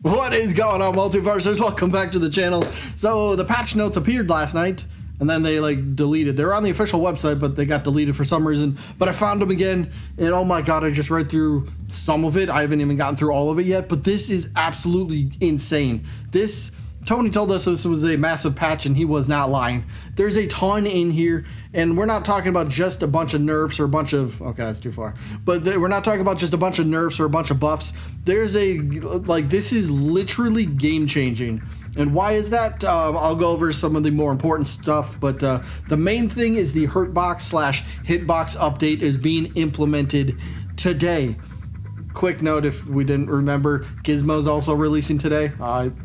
What is going on, Multiversers? Welcome back to the channel. So the patch notes appeared last night, and then they deleted. They were on the official website, but they got deleted for some reason. But I found them again, and oh my god, I just read through some of it. I haven't even gotten through all of it yet, but this is absolutely insane. Tony told us this was a massive patch, and he was not lying. There's a ton in here, and we're not talking about just a bunch of nerfs or a bunch of... Okay, that's too far. But we're not talking about just a bunch of nerfs or a bunch of buffs. There's this is literally game-changing. And why is that? I'll go over some of the more important stuff, but the main thing is the Hitbox/Hitbox update is being implemented today. Quick note, if we didn't remember, Gizmo's also releasing today,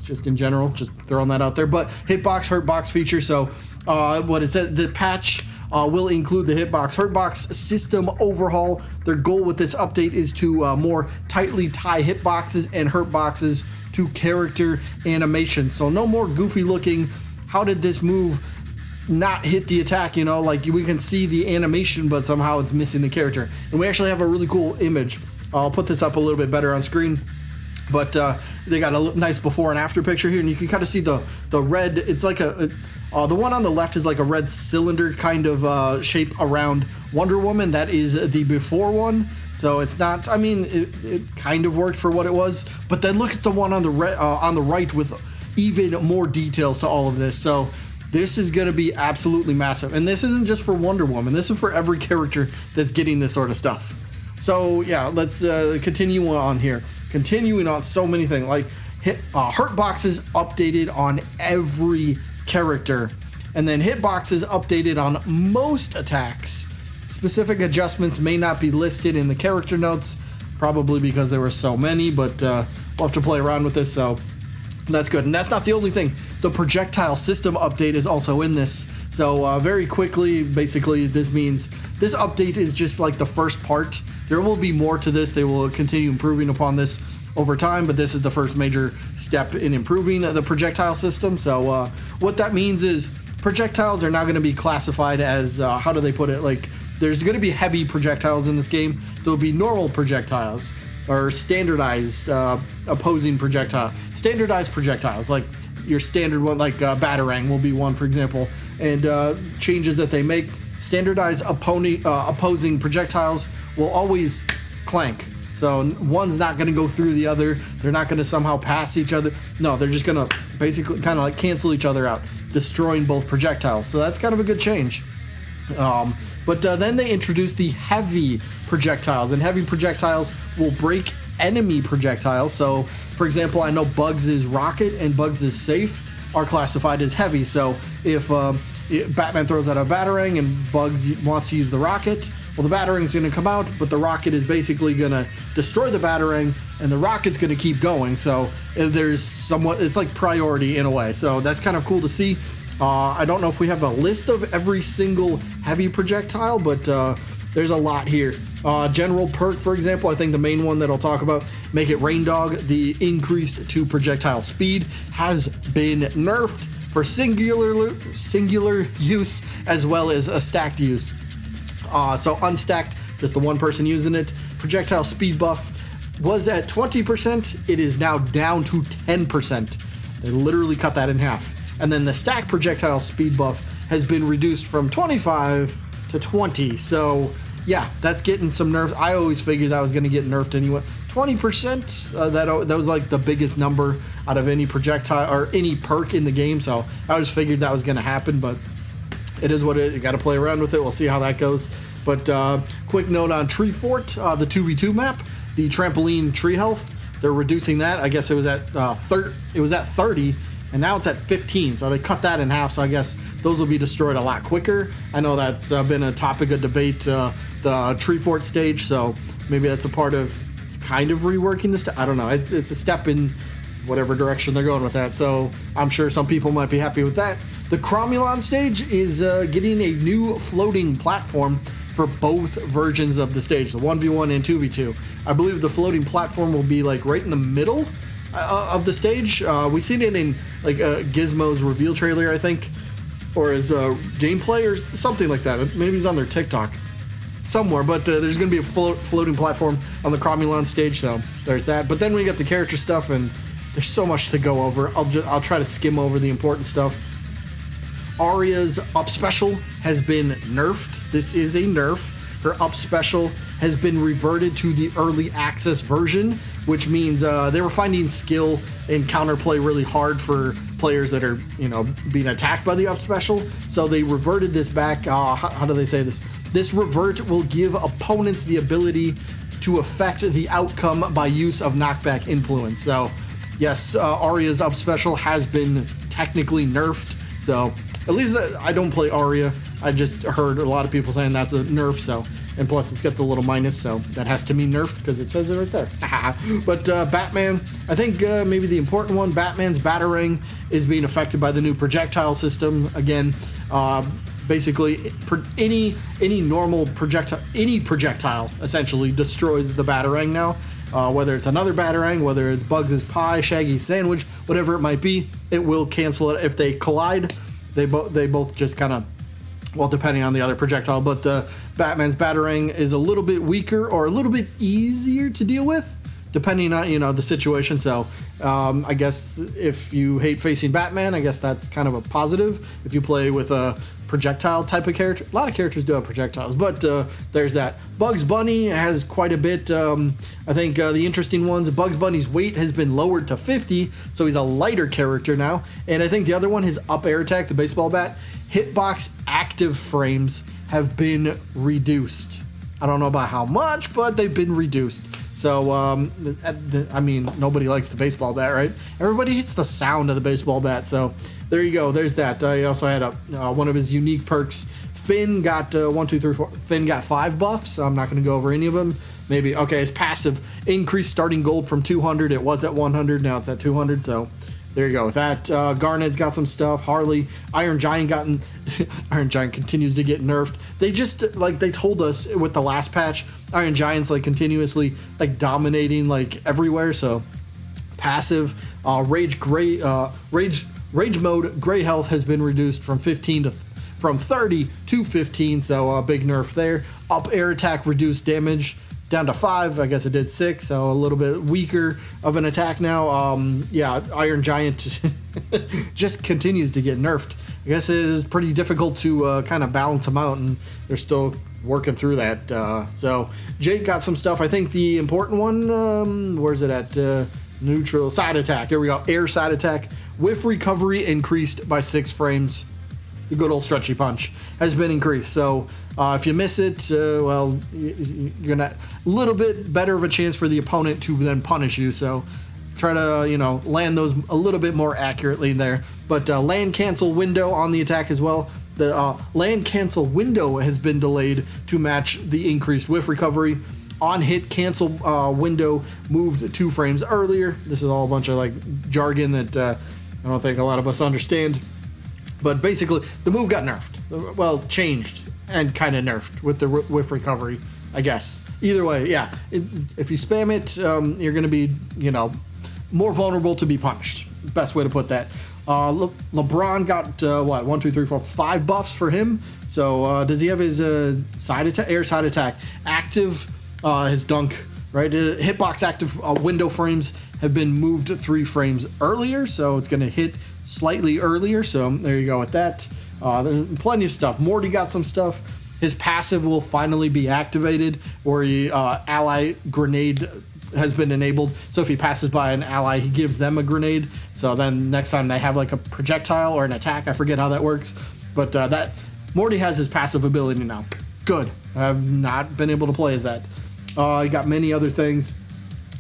just in general, just throwing that out there. But Hitbox feature, so what is it? The patch will include the Hitbox system overhaul. Their goal with this update is to more tightly tie hitboxes and hurtboxes to character animations. So no more goofy looking, how did this move not hit the attack, you know, like we can see the animation, but somehow it's missing the character. And we actually have a really cool image. I'll put this up a little bit better on screen, but they got a nice before and after picture here, and you can kind of see the red. It's like the one on the left is like a red cylinder kind of shape around Wonder Woman. That is the before one, so it's not. I mean, it kind of worked for what it was, but then look at the one on the right with even more details to all of this. So this is going to be absolutely massive, and this isn't just for Wonder Woman. This is for every character that's getting this sort of stuff. So yeah, let's continue on here. Continuing on so many things, like hurtboxes updated on every character, and then hitboxes updated on most attacks. Specific adjustments may not be listed in the character notes, probably because there were so many, but we'll have to play around with this, so that's good. And that's not the only thing. The projectile system update is also in this. So very quickly, basically, this means this update is just like the first part. There will be more to this. They will continue improving upon this over time, but this is the first major step in improving the projectile system. So what that means is projectiles are now going to be classified as, how do they put it? Like, there's going to be heavy projectiles in this game. There'll be normal projectiles, or standardized opposing projectile. Standardized projectiles, like your standard one, like Batarang will be one, for example. And changes that they make, standardized opposing projectiles will always clank. So one's not going to go through the other. They're not going to somehow pass each other. No, they're just going to basically kind of like cancel each other out, destroying both projectiles. So that's kind of a good change. But then they introduced the heavy projectiles, and heavy projectiles will break enemy projectiles. So, for example, I know Bugs' rocket and Bugs' safe are classified as heavy. So if Batman throws out a Batarang and Bugs wants to use the rocket, well, the Batarang's going to come out, but the rocket is basically going to destroy the Batarang, and the rocket's going to keep going. So there's somewhat, it's like priority in a way. So that's kind of cool to see. I don't know if we have a list of every single heavy projectile, but there's a lot here. General perk, for example, I think the main one that I'll talk about, make it Rain Dog, the increased to projectile speed has been nerfed for singular use as well as a stacked use. So unstacked, just the one person using it. Projectile speed buff was at 20%. It is now down to 10%. They literally cut that in half. And then the stack projectile speed buff has been reduced from 25 to 20. So yeah, that's getting some nerfs. I always figured that was going to get nerfed anyway. 20%, that was like the biggest number out of any projectile or any perk in the game. So I always figured that was going to happen, but it is what it is. You got to play around with it. We'll see how that goes. But quick note on Tree Fort, the 2v2 map, the trampoline tree health, they're reducing that. I guess it was at 30. And now it's at 15, so they cut that in half, so I guess those will be destroyed a lot quicker. I know that's been a topic of debate, the Tree Fort stage, so maybe that's a part of kind of reworking this. I don't know, it's a step in whatever direction they're going with that, so I'm sure some people might be happy with that. The Cromulon stage is getting a new floating platform for both versions of the stage, the 1v1 and 2v2. I believe the floating platform will be like right in the middle of the stage. We've seen it in like Gizmo's reveal trailer, I think, or as gameplay or something like that. Maybe it's on their TikTok somewhere, but there's going to be a floating platform on the Cromulon stage, so there's that. But then we got the character stuff, and there's so much to go over. I'll try to skim over the important stuff. Arya's up special has been nerfed. This is a nerf. Her up special has been reverted to the early access version, which means they were finding skill and counterplay really hard for players that are, being attacked by the up special. So they reverted this back. How do they say this? This revert will give opponents the ability to affect the outcome by use of knockback influence. So yes, Arya's up special has been technically nerfed. So at least I don't play Arya. I just heard a lot of people saying that's a nerf. So, and plus it's got the little minus, so that has to mean nerf because it says it right there. But Batman, I think maybe the important one, Batman's Batarang is being affected by the new projectile system. Again, basically any normal projectile essentially destroys the Batarang now. Whether it's another Batarang, whether it's Bugs' pie, Shaggy's sandwich, whatever it might be, it will cancel it if they collide. They both just kind of, well, depending on the other projectile, but Batman's Batarang is a little bit weaker or a little bit easier to deal with, depending on, the situation. So I guess if you hate facing Batman, I guess that's kind of a positive. If you play with a projectile type of character, a lot of characters do have projectiles, but there's that. Bugs Bunny has quite a bit. I think the interesting ones, Bugs Bunny's weight has been lowered to 50, so he's a lighter character now. And I think the other one, his up air attack, the baseball bat, Hitbox active frames have been reduced. I don't know about how much, but they've been reduced. So, I mean, nobody likes the baseball bat, right? Everybody hits the sound of the baseball bat. So there you go. There's that. I also had one of his unique perks. Finn got Finn got 5 buffs. I'm not going to go over any of them. Maybe, okay, his passive increased starting gold from 200. It was at 100. Now it's at 200. So there you go with that. Garnet's got some stuff. Harley, Iron Giant Iron Giant continues to get nerfed. They just, they told us with the last patch, Iron Giant's continuously dominating everywhere. So passive, rage mode, gray health has been reduced from 30 to 15. So a big nerf there. Up air attack reduced damage down to 5. I guess it did 6, so a little bit weaker of an attack now. Yeah, Iron Giant just continues to get nerfed. I guess it is pretty difficult to kind of balance them out, and they're still working through that. So Jake got some stuff. I think the important one, where's it at? Neutral side attack. Here we go. Air side attack. Whiff recovery increased by 6 frames. The good old stretchy punch has been increased. So if you miss it, well, you're gonna a little bit better of a chance for the opponent to then punish you. So try to land those a little bit more accurately there. But land cancel window on the attack as well. The land cancel window has been delayed to match the increased whiff recovery. On hit cancel window moved 2 frames earlier. This is all a bunch of jargon that I don't think a lot of us understand. But basically, the move got nerfed. Well, changed and kind of nerfed with the whiff recovery, I guess. Either way, yeah. If you spam it, you're going to be, more vulnerable to be punished. Best way to put that. LeBron got 5 buffs for him. So does he have his air side attack active? His dunk, right? Hitbox active window frames have been moved 3 frames earlier, so it's going to hit slightly earlier. So there you go with that. There's plenty of stuff. Morty got some stuff. His passive will finally be activated, where he ally grenade has been enabled. So if he passes by an ally, he gives them a grenade. So then next time they have a projectile or an attack, I forget how that works. But that Morty has his passive ability now. Good. I've not been able to play as that. You got many other things.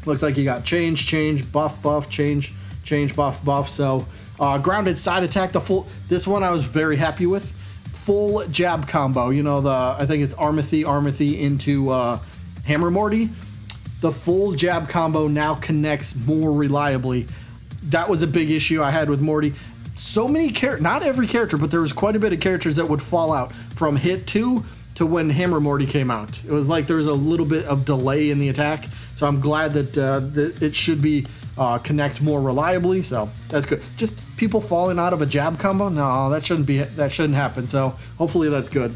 Looks like you got change, buff, change, buff. So grounded side attack. This one I was very happy with. Full jab combo. I think it's Armathy into Hammer Morty. The full jab combo now connects more reliably. That was a big issue I had with Morty. So many not every character, but there was quite a bit of characters that would fall out from hit 2 to when Hammer Morty came out. It was like there was a little bit of delay in the attack. So I'm glad that it should be connect more reliably. So that's good. Just people falling out of a jab combo? No, that shouldn't happen. So hopefully that's good.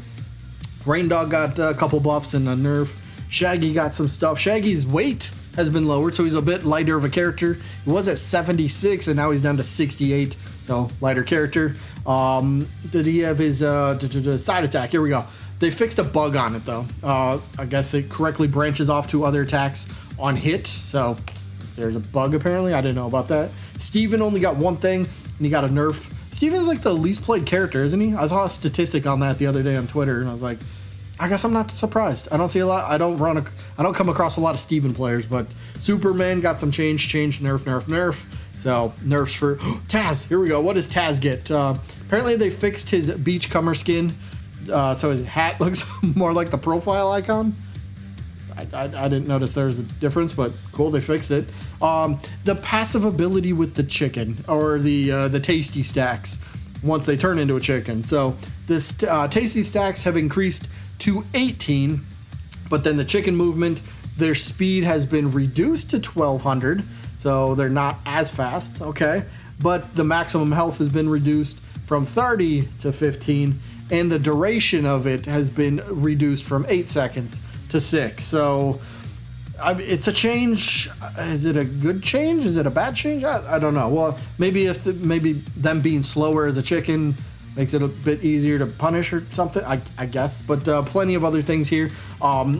Rain Dog got a couple buffs and a nerf. Shaggy got some stuff. Shaggy's weight has been lowered, so he's a bit lighter of a character. He was at 76, and now he's down to 68, so lighter character. Did he have his side attack? Here we go. They fixed a bug on it, though. I guess it correctly branches off to other attacks on hit, so there's a bug, apparently. I didn't know about that. Steven only got one thing, and he got a nerf. Steven's like the least played character, isn't he? I saw a statistic on that the other day on Twitter, and I was like, I guess I'm not surprised. I don't see a lot. I don't come across a lot of Steven players, but Superman got some change, nerf. So nerfs for Taz. Here we go. What does Taz get? Apparently they fixed his Beachcomber skin, so his hat looks more like the profile icon. I didn't notice there's a difference, but cool, they fixed it. The passive ability with the chicken, or the tasty stacks, once they turn into a chicken. So this tasty stacks have increased to 18, but then the chicken movement, their speed has been reduced to 1200, so they're not as fast, okay? But the maximum health has been reduced from 30 to 15, and the duration of it has been reduced from 8 seconds to 6. So it's a change. Is it a good change? Is it a bad change? I don't know. Well, maybe maybe them being slower as a chicken makes it a bit easier to punish or something, I guess. But plenty of other things here.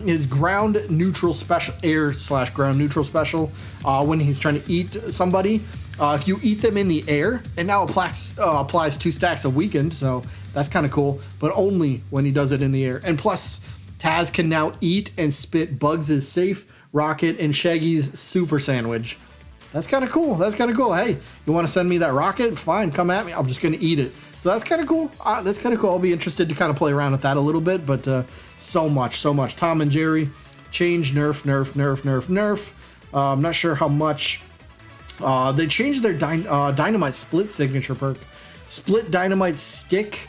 His ground neutral special, air/ground neutral special, when he's trying to eat somebody, if you eat them in the air, it now applies 2 stacks a weekend, so that's kind of cool, but only when he does it in the air. And plus, Taz can now eat and spit Bugs' Safe, Rocket, and Shaggy's Super Sandwich. That's kind of cool. Hey, you want to send me that rocket? Fine, come at me. I'm just going to eat it. So that's kind of cool. I'll be interested to kind of play around with that a little bit, but so much. Tom and Jerry, change, nerf. I'm not sure how much. They changed their Dynamite Split signature perk. Split Dynamite Stick.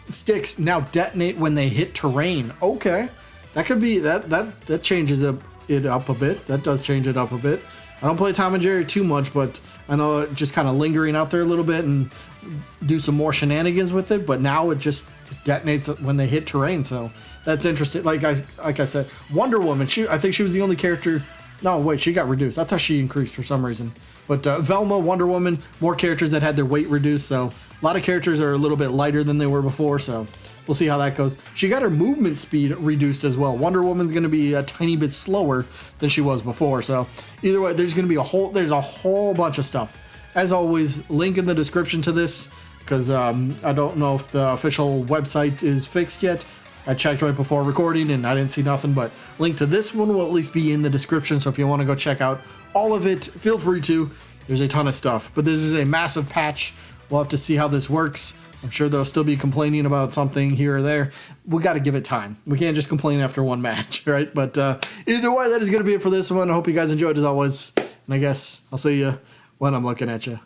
Sticks now detonate when they hit terrain. Okay, that could be that changes it up a bit. That does change it up a bit. I don't play Tom and Jerry too much, but I know it just kind of lingering out there a little bit and do some more shenanigans with it. But now it just detonates when they hit terrain, so that's interesting. Like I said, Wonder Woman. I think she was the only character. No, wait, she got reduced. I thought she increased for some reason. But Velma, Wonder Woman, more characters that had their weight reduced. So a lot of characters are a little bit lighter than they were before. So we'll see how that goes. She got her movement speed reduced as well. Wonder Woman's going to be a tiny bit slower than she was before. So either way, there's going to be a whole bunch of stuff. As always, link in the description to this, because I don't know if the official website is fixed yet. I checked right before recording and I didn't see nothing, but link to this one will at least be in the description. So if you want to go check out all of it, feel free to. There's a ton of stuff, but this is a massive patch. We'll have to see how this works. I'm sure they'll still be complaining about something here or there. We got to give it time. We can't just complain after one match, right? But either way, that is going to be it for this one. I hope you guys enjoyed as always. And I guess I'll see you when I'm looking at you.